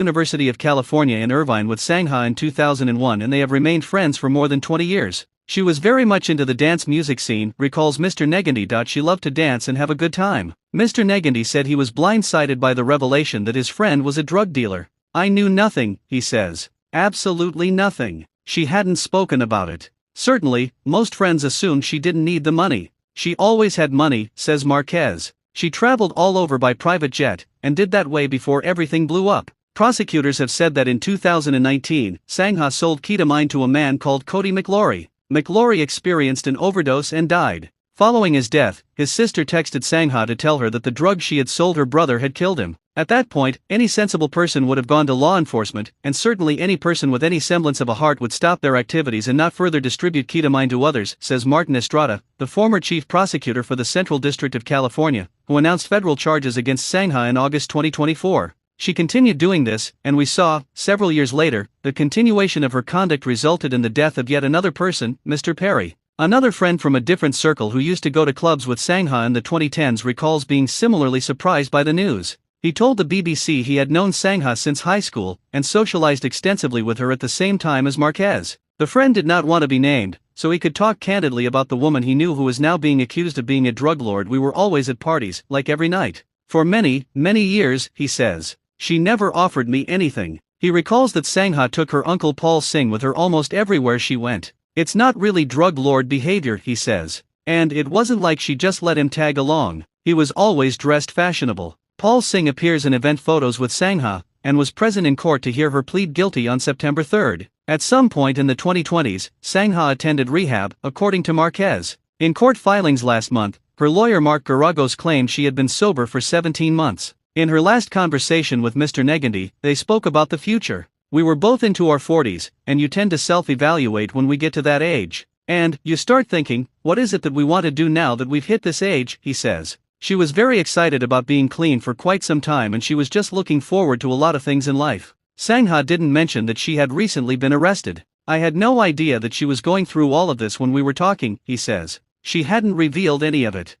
University of California in Irvine with Sangha in 2001 and they have remained friends for more than 20 years. She was very much into the dance music scene, recalls Mr. Negandy. She loved to dance and have a good time. Mr. Negandy said he was blindsided by the revelation that his friend was a drug dealer. I knew nothing, he says. Absolutely nothing. She hadn't spoken about it. Certainly, most friends assumed she didn't need the money. She always had money, says Marquez. She traveled all over by private jet, and did that way before everything blew up. Prosecutors have said that in 2019, Sangha sold ketamine to a man called Cody McLaurie. McLaurie experienced an overdose and died. Following his death, his sister texted Sangha to tell her that the drug she had sold her brother had killed him. At that point, any sensible person would have gone to law enforcement, and certainly any person with any semblance of a heart would stop their activities and not further distribute ketamine to others, says Martin Estrada, the former chief prosecutor for the Central District of California, who announced federal charges against Sangha in August 2024. She continued doing this, and we saw, several years later, the continuation of her conduct resulted in the death of yet another person, Mr. Perry. Another friend from a different circle who used to go to clubs with Sangha in the 2010s recalls being similarly surprised by the news. He told the BBC he had known Sangha since high school, and socialized extensively with her at the same time as Marquez. The friend did not want to be named, so he could talk candidly about the woman he knew who was now being accused of being a drug lord. We were always at parties, like every night. For many, many years, he says. She never offered me anything. He recalls that Sangha took her uncle Paul Singh with her almost everywhere she went. It's not really drug lord behavior, he says. And it wasn't like she just let him tag along. He was always dressed fashionable. Paul Singh appears in event photos with Sangha, and was present in court to hear her plead guilty on September 3. At some point in the 2020s, Sangha attended rehab, according to Marquez. In court filings last month, her lawyer Mark Garagos claimed she had been sober for 17 months. In her last conversation with Mr. Negandy, they spoke about the future. We were both into our 40s, and you tend to self-evaluate when we get to that age. And, you start thinking, what is it that we want to do now that we've hit this age, he says. She was very excited about being clean for quite some time and she was just looking forward to a lot of things in life. Sangha didn't mention that she had recently been arrested. I had no idea that she was going through all of this when we were talking, he says. She hadn't revealed any of it.